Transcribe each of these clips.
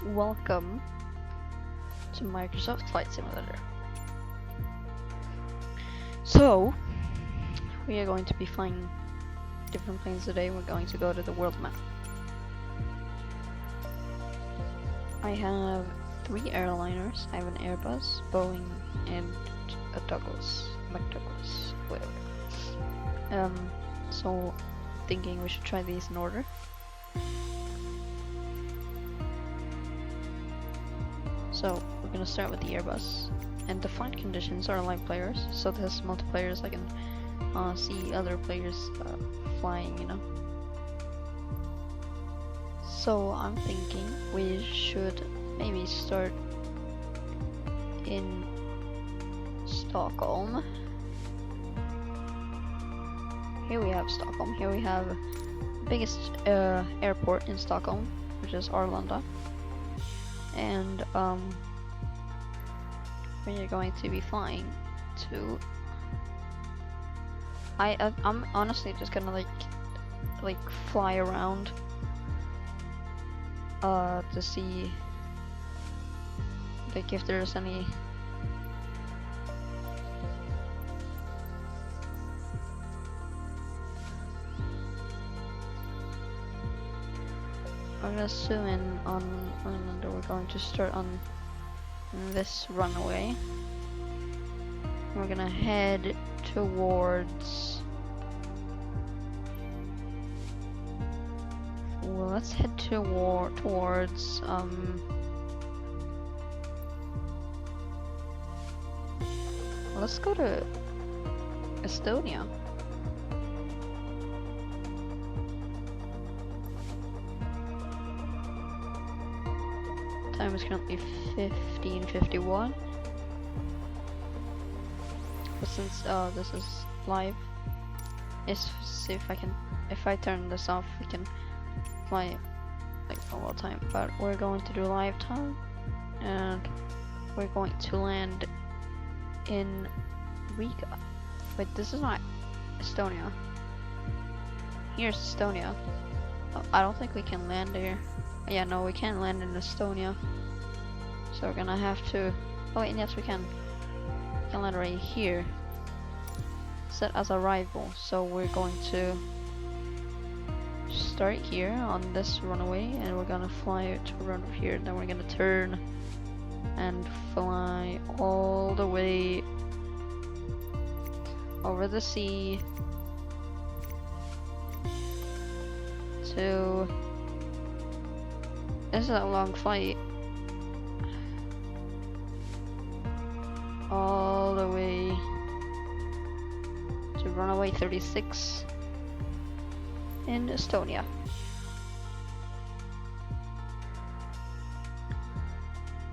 Welcome to Microsoft Flight Simulator. So, we are going to be flying different planes today. We're going to go to the world map. I have 3 airliners. I have an Airbus, Boeing, and a McDouglas, whatever. So thinking we should try these in order. So we're gonna start with the Airbus, and the flight conditions are like players. So this multiplayer, I can see other players flying, you know. So I'm thinking we should maybe start in Stockholm. Here we have Stockholm. Here we have the biggest airport in Stockholm, which is Arlanda. And we are going to be flying to. I'm honestly just gonna like fly around to see like if there's any I'm gonna zoom in on Arlanda. We're going to start on this runway. We're gonna head towards. Well, let's head towards let's go to Estonia. Time is currently 15:51. But since this is live, let's see if I turn this off, we can fly like normal time. But we're going to do live time, and we're going to land in Riga. Wait, this is not Estonia. Here's Estonia. Oh, I don't think we can land here. Yeah, no, we can't land in Estonia. So we're gonna have to. Oh wait, yes, we can. We can land right here. Set as arrival. So we're going to start here on this runway, and we're gonna fly to run here. Then we're gonna turn and fly all the way over the sea to. This is a long flight. All the way to runway 36 in Estonia.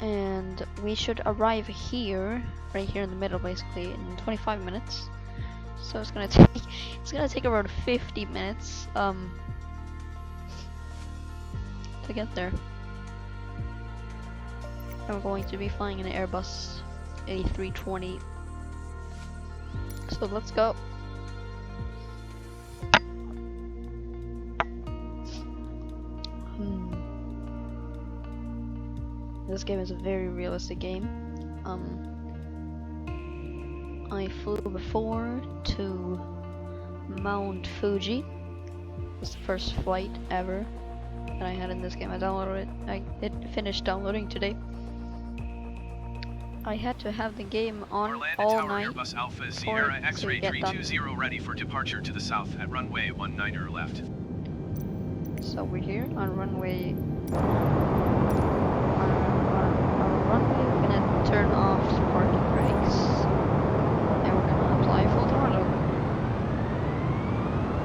And we should arrive here, right here in the middle, basically, in 25 minutes. So it's gonna take around 50 minutes to get there. And we're going to be flying an Airbus A320. So let's go. This game is a very realistic game. I flew before to Mount Fuji. It was the first flight ever that I had in this game. I downloaded it. It finished downloading today. I had to have the game on Orlando all Tower night Airbus Alpha Sierra X-ray to get done. 320 ready for departure to the south at runway 19 left. So we're here on runway. On runway, we're gonna turn off the parking brakes, and we're gonna apply full throttle.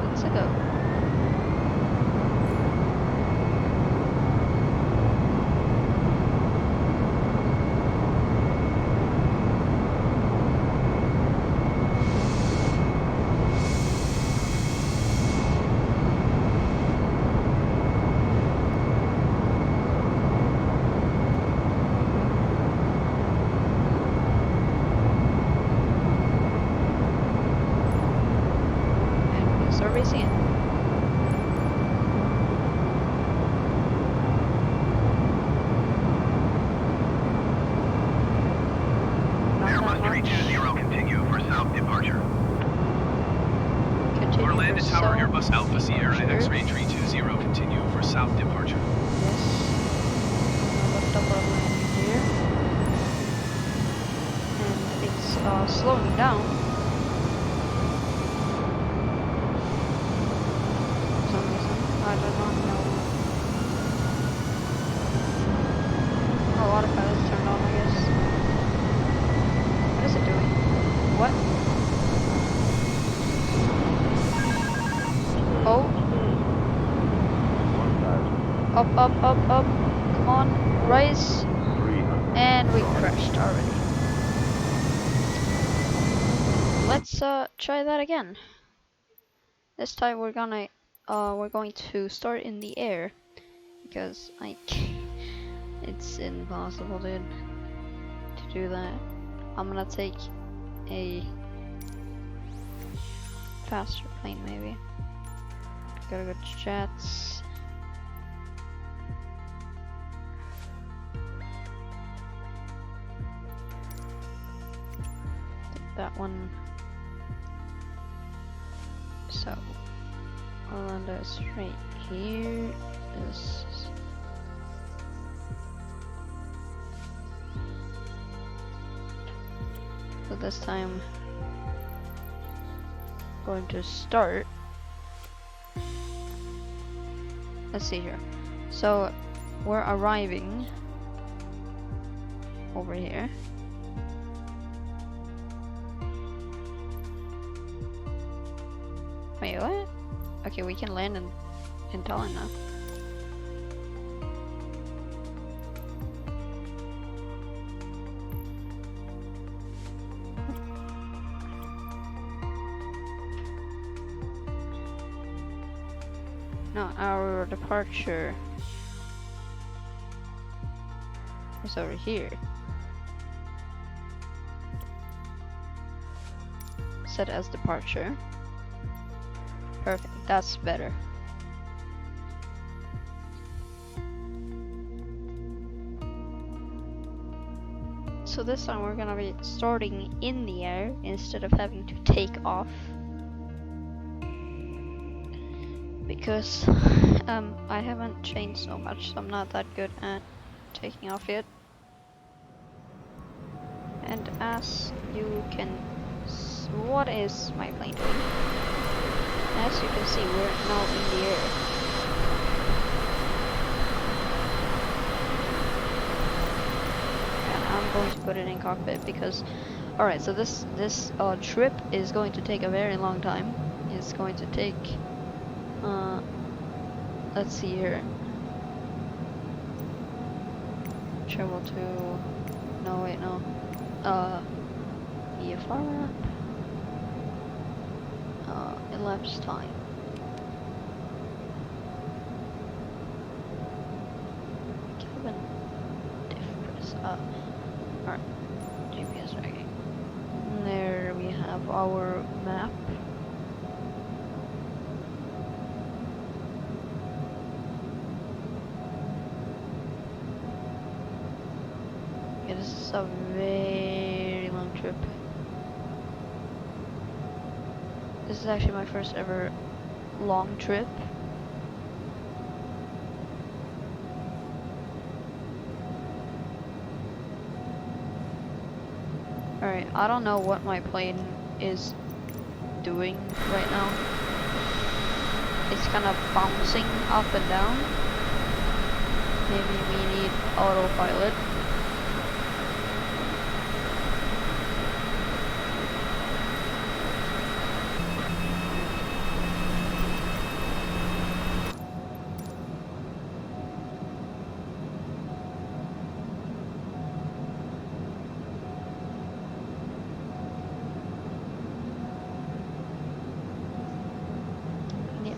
Let's go. United Tower south Airbus Alpha Sierra departure. X-ray 320 continue for south departure. Yes. Lift up our landing here. And it's slowing down. For some reason. I do not know. Oh, autopilot's turned on, I guess. What is it doing? What? Oh. Up, up, up, up. Come on. Rise. And we crashed already. Let's try that again. This time we're going to start in the air because it's impossible, dude, to do that. I'm gonna take a faster plane, maybe. Gotta go to jets. Take that one. So I'll land us right here. This. So this time, going to start. Let's see here. So we're arriving over here. Wait, what? Okay, we can land in Tallinn now. No, our departure is over here. Set as departure. Perfect, that's better. So this time we're gonna be starting in the air instead of having to take off. Because I haven't changed so much, so I'm not that good at taking off yet. And as you can what is my plane doing? As you can see, we're now in the air. And I'm going to put it in cockpit because alright, so this trip is going to take a very long time. It's going to take let's see here. Travel to no wait no. VFR map. Elapsed time. Cabin difference. Alright. GPS tracking. And there we have our map. Yeah, this is a very long trip. This is actually my first ever long trip. Alright, I don't know what my plane is doing right now. It's kind of bouncing up and down. Maybe we need autopilot.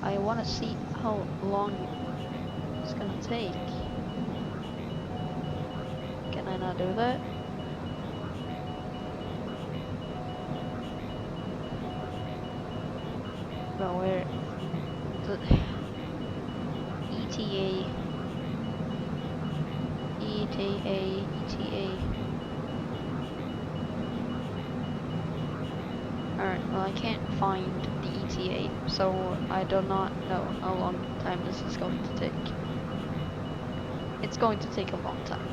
I want to see how long it's gonna take. Can I not do that? Bro, where the ETA, ETA, ETA. Alright, well I can't find the ETA, so I do not know how long time this is going to take. It's going to take a long time.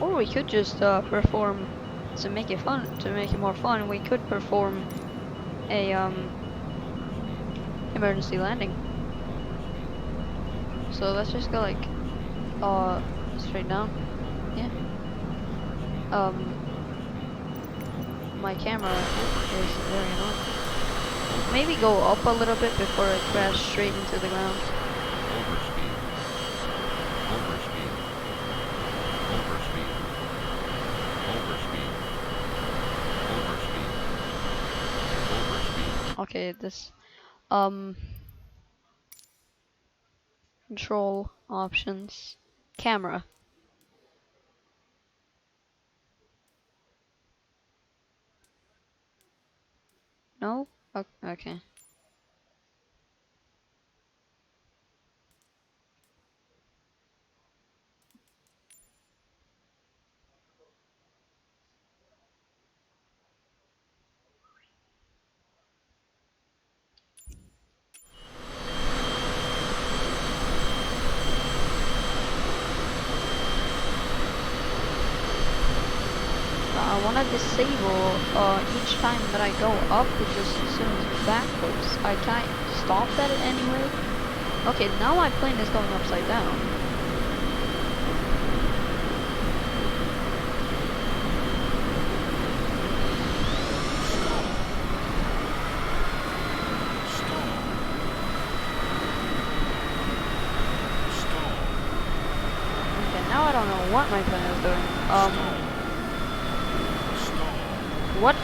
Or we could just perform to make it fun, to make it more fun. We could perform a emergency landing. So let's just go like straight down. Yeah. My camera is very annoying. Maybe go up a little bit before it crashes straight into the ground. Overspeed. Overspeed. Overspeed. Overspeed. Overspeed. Overspeed. Okay, this control options, camera. No? Okay. I want to disable each time that I go up, which is as soon as backwards. I can't stop that anyway. Okay, now my plane is going upside down. Okay, now I don't know what my plane is doing. What?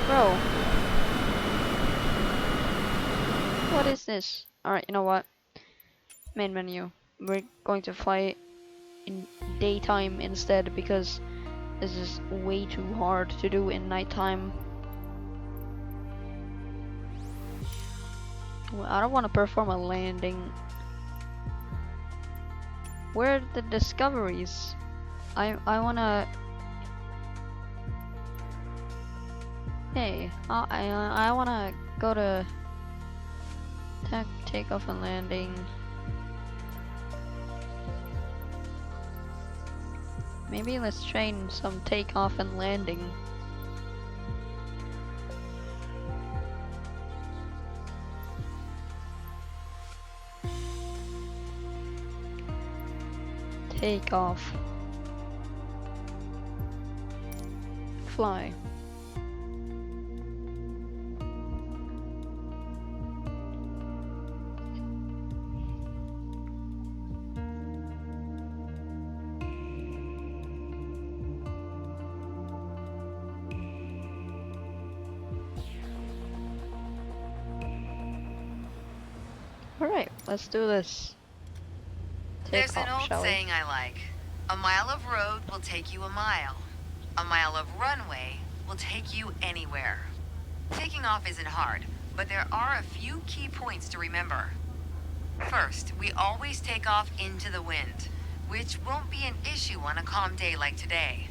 Bro. What is this? Alright, you know what? Main menu. We're going to fly in daytime instead because this is way too hard to do in nighttime. Well, I don't want to perform a landing. Where are the discoveries? I wanna. Hey, I wanna go to takeoff and landing. Maybe let's train some takeoff and landing. Takeoff. Fly. Alright, let's do this. There's an Takeoff, old shall we? saying I like. A mile of road will take you a mile. A mile of runway will take you anywhere. Taking off isn't hard, but there are a few key points to remember. First, we always take off into the wind, which won't be an issue on a calm day like today.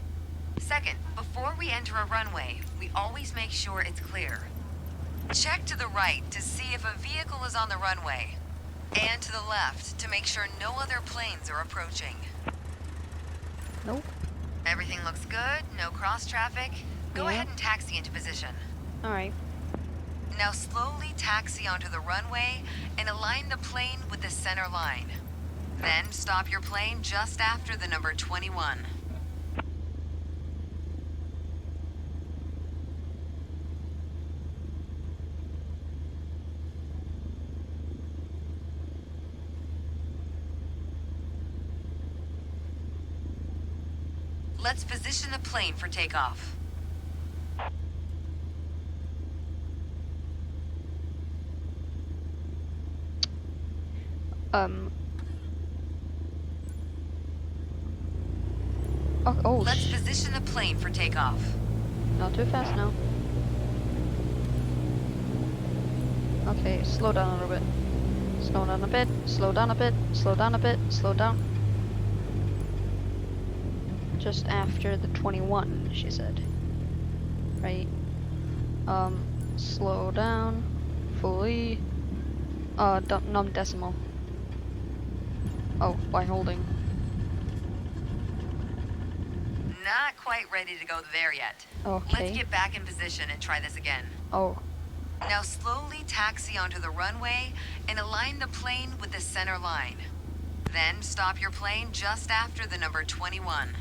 Second, before we enter a runway, we always make sure it's clear. Check to the right to see if a vehicle is on the runway, and to the left to make sure no other planes are approaching. Nope. Everything looks good, no cross traffic. Go Yeah. ahead and taxi into position. Alright. Now slowly taxi onto the runway and align the plane with the center line. Then stop your plane just after the number 21. Let's position the plane for takeoff. Oh, Let's position the plane for takeoff. not too fast now. Okay, slow down a little bit. Slow down a bit, slow down a bit, slow down a bit, slow down. just after the 21, she said. Right? Slow down. Fully. Num decimal. Oh, by holding. Not quite ready to go there yet. Okay. Let's get back in position and try this again. Oh, Now slowly taxi onto the runway and align the plane with the center line. Then stop your plane just after the number 21.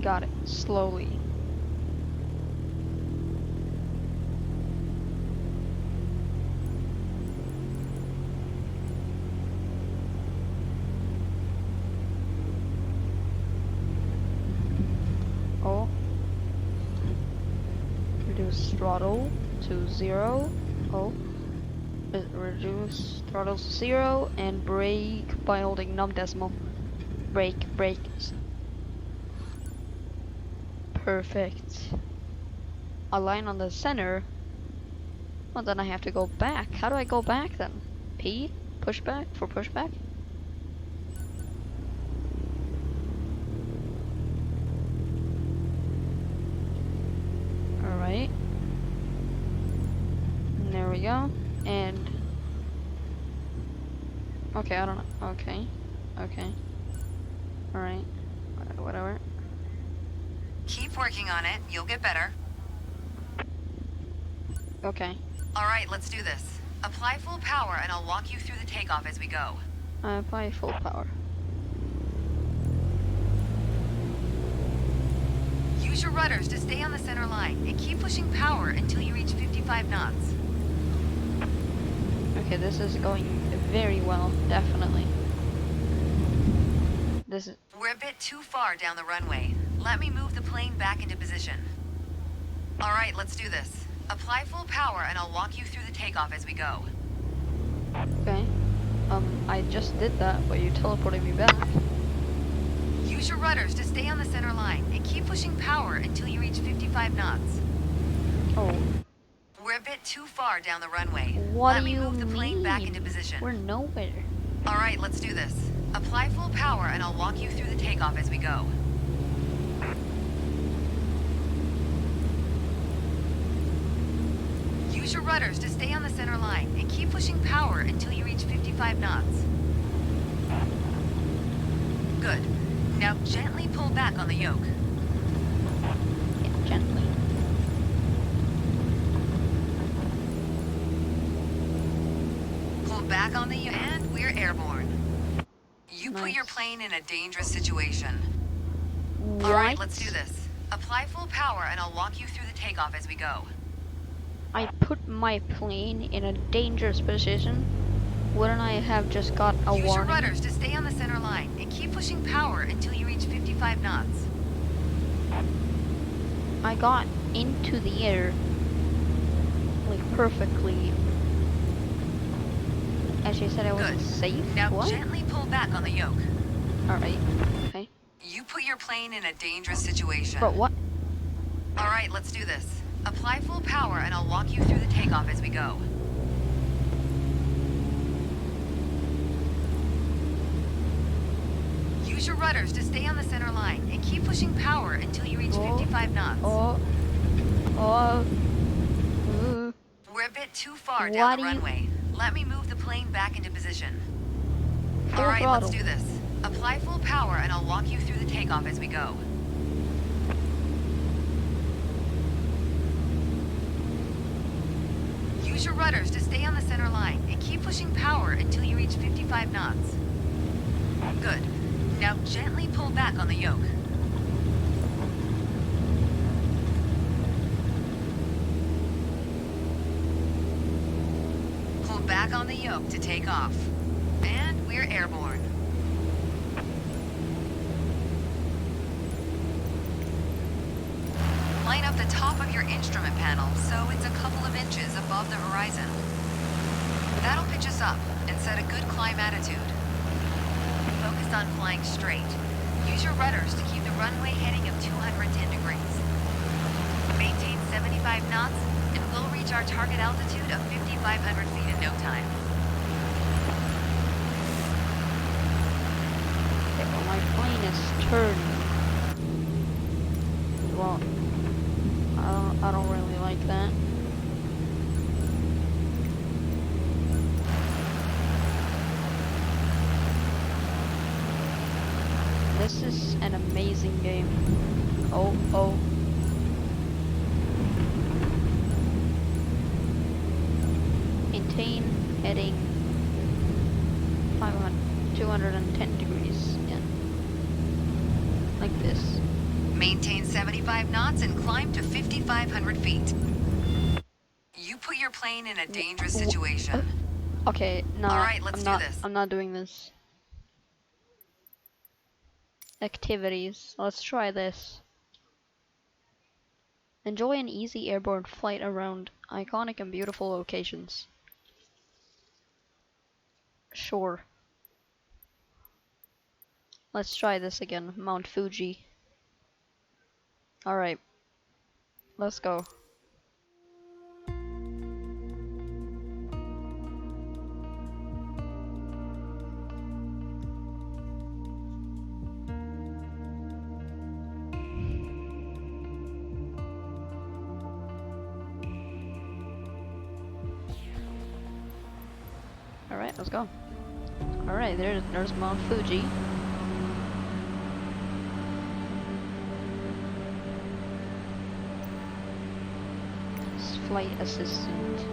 got it. Slowly. Oh. Reduce throttle to 0. Oh. Reduce throttle to 0 and brake by holding num decimal. Brake. Perfect. Align on the center. Well, then I have to go back. How do I go back then? P? Pushback? For pushback? Alright. There we go. And... okay, I don't know. Okay. Alright. Whatever. Keep working on it. You'll get better. Okay. All right, let's do this. Apply full power and I'll walk you through the takeoff as we go. I apply full power. Use your rudders to stay on the center line and keep pushing power until you reach 55 knots. Okay, this is going very well, definitely. This is... We're a bit too far down the runway. Let me move the plane back into position. All right, let's do this. Apply full power and I'll walk you through the takeoff as we go. okay. I just did that, but you teleported me back. Use your rudders to stay on the center line and keep pushing power until you reach 55 knots. Oh, We're a bit too far down the runway. what Let do me you move the plane back mean? into position. We're nowhere. All right, let's do this. Apply full power and I'll walk you through the takeoff as we go. Use your rudders to stay on the center line and keep pushing power until you reach 55 knots. Good. Now gently pull back on the yoke. Yeah, gently. Pull back on the yoke and we're airborne. You put your Nice. plane in a dangerous situation. What? All right, let's do this. Apply full power and I'll walk you through the takeoff as we go. I put my plane in a dangerous position. Wouldn't I have just got a Use your warning? rudders to stay on the center line and keep pushing power until you reach 55 knots. I got into the air, like perfectly. As she said, I wasn't Good. safe. Now What? gently pull back on the yoke. All right. Okay. You put your plane in a dangerous situation. But what? All right, let's do this. Apply full power and I'll walk you through the takeoff as we go. Use your rudders to stay on the center line and keep pushing power until you reach Oh. 55 knots. Oh. We're a bit too far What down do the you- runway. Let me move the plane back into position. Full All right, throttle. let's do this. Apply full power and I'll walk you through the takeoff as we go. Use your rudders to stay on the center line and keep pushing power until you reach 55 knots. Good. Now gently pull back on the yoke. Pull back on the yoke to take off. And we're airborne. Line up the top of your instrument panel so it's a couple of inches above the horizon. That'll pitch us up and set a good climb attitude. Focus on flying straight. Use your rudders to keep the runway heading of 210 degrees. Maintain 75 knots and we'll reach our target altitude of 5,500 feet in no time. Okay, well, my plane is turning. Well, I don't really like that. This is an amazing game. Oh. Maintain heading 210 degrees. Yeah. Like this. Maintain 75 knots and climb to 5,500 feet. You put your plane in a dangerous situation. Okay, no, All right, let's do this. I'm not doing this. Activities. Let's try this. Enjoy an easy airborne flight around iconic and beautiful locations. Sure. Let's try this again. Mount Fuji. Alright. Let's go. Alright, let's go. Alright, there's Mount Fuji. It's flight assistant.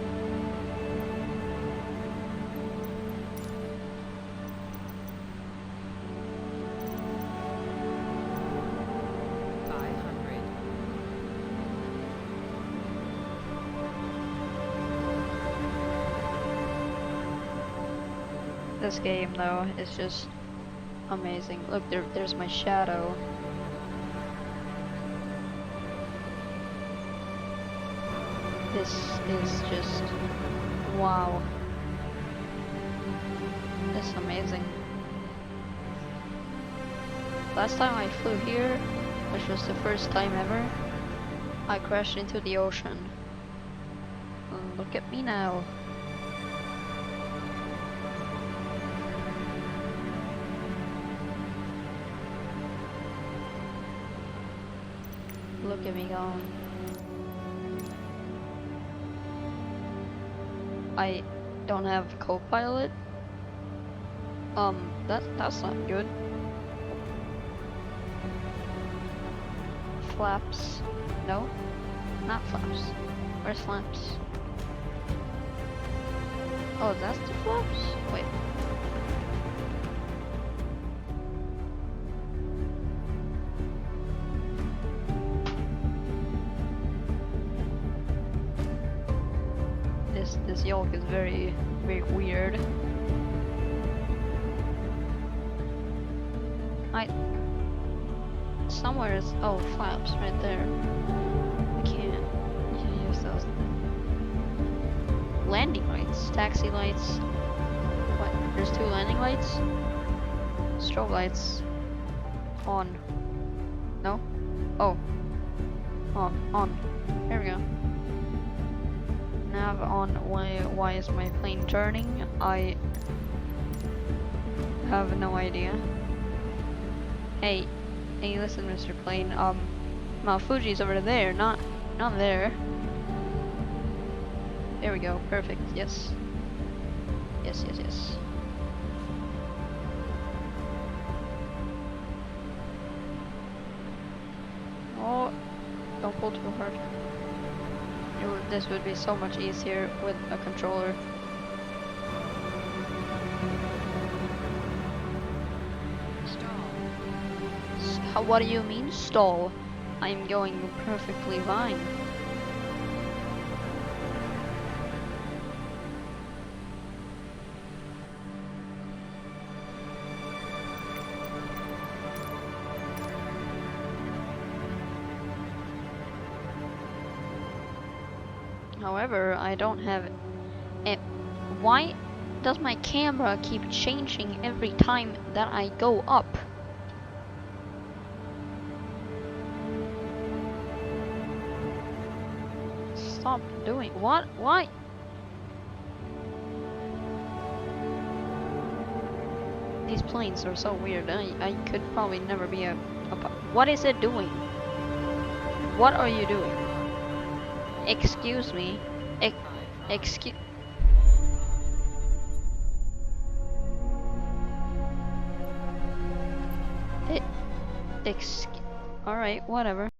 This game though is just amazing. Look, there's my shadow. This is just wow. It's amazing. Last time I flew here, which was the first time ever, I crashed into the ocean. And look at me now. Look at me going. I don't have co-pilot. That's not good. Flaps. No? Not flaps. Where's flaps? Oh, that's the flaps? Wait. This yoke is very weird. Somewhere is flaps right there. I can't use those. Landing lights, taxi lights. What? There's 2 landing lights. Strobe lights. On. No? Oh. On. There we go. Nav on. Why is my plane turning? I have no idea. Hey, listen, Mr. Plane. Mount Fuji's over there, not there. There we go. Perfect. Yes. Yes. Oh, don't pull too hard. This would be so much easier with a controller. What do you mean stall? I'm going perfectly fine. However, I don't have it. Why does my camera keep changing every time that I go up? Stop doing what? Why? These planes are so weird. I could probably never be what is it doing? What are you doing? Excuse me. Excuse. Alright, whatever.